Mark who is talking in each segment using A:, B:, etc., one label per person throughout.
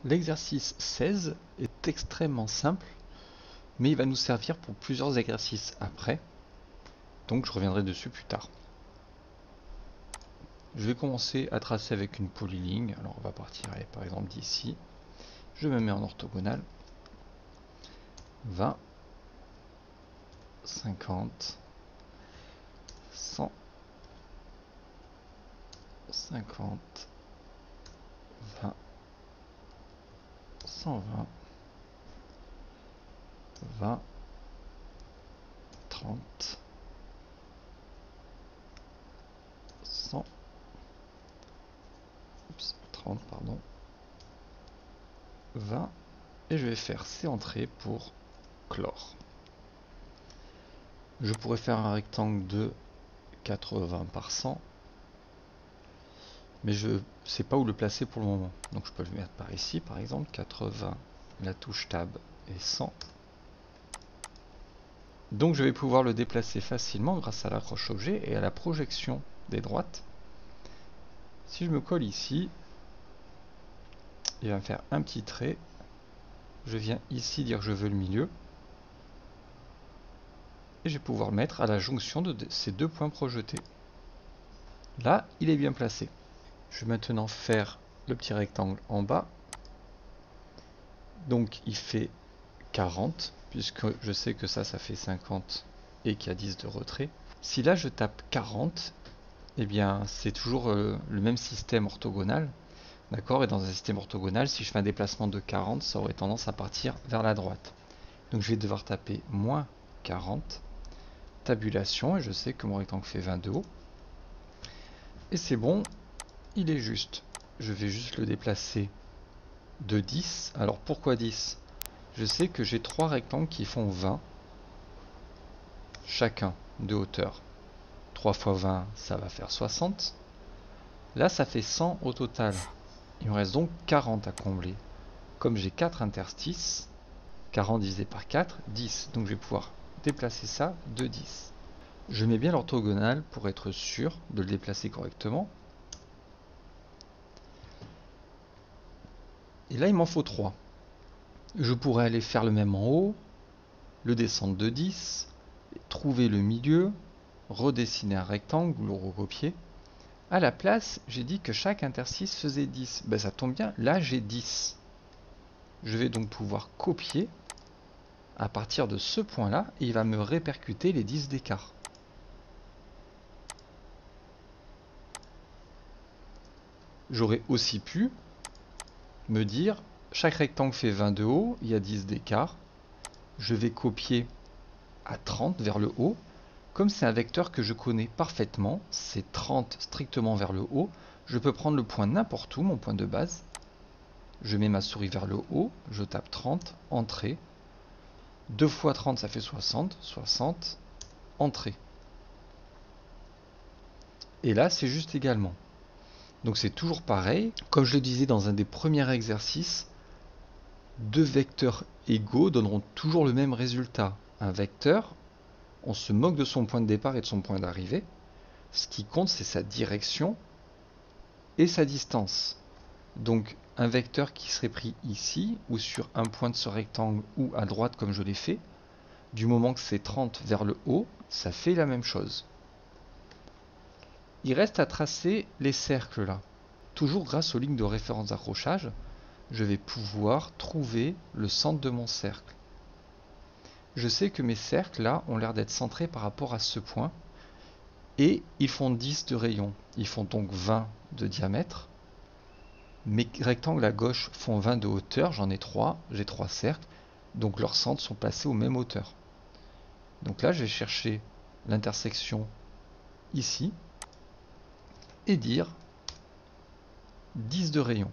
A: L'exercice 16 est extrêmement simple, mais il va nous servir pour plusieurs exercices après, donc je reviendrai dessus plus tard. Je vais commencer à tracer avec une polyligne. Alors on va partir par exemple d'ici. Je me mets en orthogonale. 20, 50, 100, 50, 20, 120, 20, 30, 100, 30, pardon, 20, et je vais faire ces entrées pour clore. Je pourrais faire un rectangle de 80 par 100, mais je ne sais pas où le placer pour le moment. Donc je peux le mettre par ici, par exemple, 80, la touche Tab et 100. Donc je vais pouvoir le déplacer facilement grâce à l'accroche-objet et à la projection des droites. Si je me colle ici, il va me faire un petit trait. Je viens ici dire que je veux le milieu. Et je vais pouvoir le mettre à la jonction de ces deux points projetés. Là, il est bien placé. Je vais maintenant faire le petit rectangle en bas. Donc il fait 40, puisque je sais que ça fait 50 et qu'il y a 10 de retrait. Si là je tape 40, eh bien c'est toujours le même système orthogonal. D'accord. Et dans un système orthogonal, si je fais un déplacement de 40, ça aurait tendance à partir vers la droite. Donc je vais devoir taper moins 40, tabulation, et je sais que mon rectangle fait 20 de haut. Et c'est bon, il est juste. Je vais juste le déplacer de 10. Alors pourquoi 10? Je sais que j'ai 3 rectangles qui font 20 chacun de hauteur. 3 fois 20, ça va faire 60. Là, ça fait 100 au total. Il me reste donc 40 à combler. Comme j'ai 4 interstices, 40 divisé par 4, 10. Donc je vais pouvoir déplacer ça de 10. Je mets bien l'orthogonale pour être sûr de le déplacer correctement. Et là, il m'en faut 3. Je pourrais aller faire le même en haut, le descendre de 10, trouver le milieu, redessiner un rectangle ou le recopier. À la place, j'ai dit que chaque interstice faisait 10. Ben, ça tombe bien, là j'ai 10. Je vais donc pouvoir copier à partir de ce point-là et il va me répercuter les 10 d'écart. J'aurais aussi pu me dire, chaque rectangle fait 20 de haut, il y a 10 d'écart. Je vais copier à 30 vers le haut. Comme c'est un vecteur que je connais parfaitement, c'est 30 strictement vers le haut, je peux prendre le point n'importe où, mon point de base. Je mets ma souris vers le haut, je tape 30, entrée. 2 fois 30, ça fait 60, 60, entrée. Et là, c'est juste également. Donc c'est toujours pareil. Comme je le disais dans un des premiers exercices, deux vecteurs égaux donneront toujours le même résultat. Un vecteur, on se moque de son point de départ et de son point d'arrivée. Ce qui compte, c'est sa direction et sa distance. Donc un vecteur qui serait pris ici, ou sur un point de ce rectangle, ou à droite comme je l'ai fait, du moment que c'est 30 vers le haut, ça fait la même chose. Il reste à tracer les cercles là. Toujours grâce aux lignes de référence d'accrochage, je vais pouvoir trouver le centre de mon cercle. Je sais que mes cercles là ont l'air d'être centrés par rapport à ce point, et ils font 10 de rayon. Ils font donc 20 de diamètre. Mes rectangles à gauche font 20 de hauteur, j'en ai 3, j'ai 3 cercles, donc leurs centres sont placés aux mêmes hauteurs. Donc là, je vais chercher l'intersection ici, et dire 10 de rayon.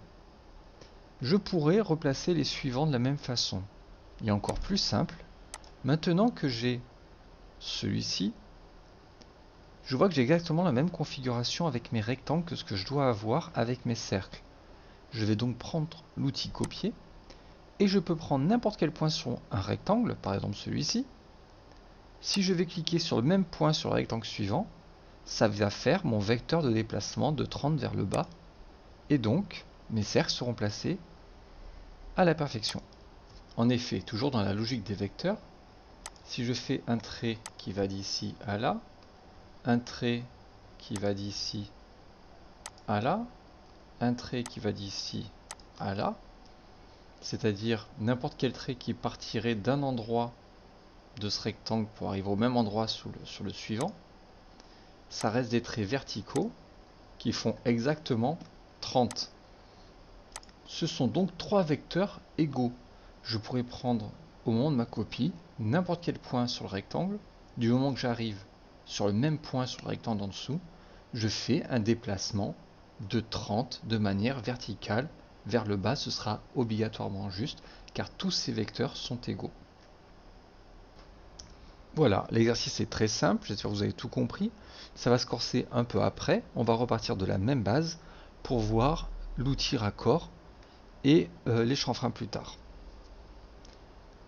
A: Je pourrais replacer les suivants de la même façon. Il est encore plus simple. Maintenant que j'ai celui-ci, je vois que j'ai exactement la même configuration avec mes rectangles que ce que je dois avoir avec mes cercles. Je vais donc prendre l'outil copier et je peux prendre n'importe quel point sur un rectangle, par exemple celui-ci. Si je vais cliquer sur le même point sur le rectangle suivant, ça va faire mon vecteur de déplacement de 30 vers le bas et donc mes cercles seront placés à la perfection. En effet, toujours dans la logique des vecteurs, si je fais un trait qui va d'ici à là, un trait qui va d'ici à là, un trait qui va d'ici à là, c'est-à-dire n'importe quel trait qui partirait d'un endroit de ce rectangle pour arriver au même endroit sur le suivant, ça reste des traits verticaux qui font exactement 30. Ce sont donc 3 vecteurs égaux. Je pourrais prendre au moment de ma copie n'importe quel point sur le rectangle. Du moment que j'arrive sur le même point sur le rectangle en dessous, je fais un déplacement de 30 de manière verticale vers le bas. Ce sera obligatoirement juste car tous ces vecteurs sont égaux. Voilà, l'exercice est très simple, j'espère que vous avez tout compris. Ça va se corser un peu après, on va repartir de la même base pour voir l'outil raccord et les chanfreins plus tard.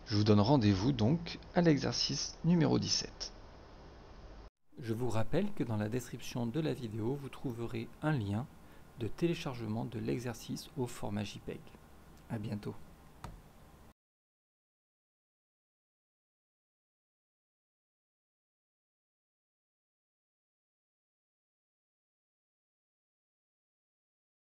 A: Je vous donne rendez-vous donc à l'exercice numéro 17. Je vous rappelle que dans la description de la vidéo, vous trouverez un lien de téléchargement de l'exercice au format JPEG. À bientôt.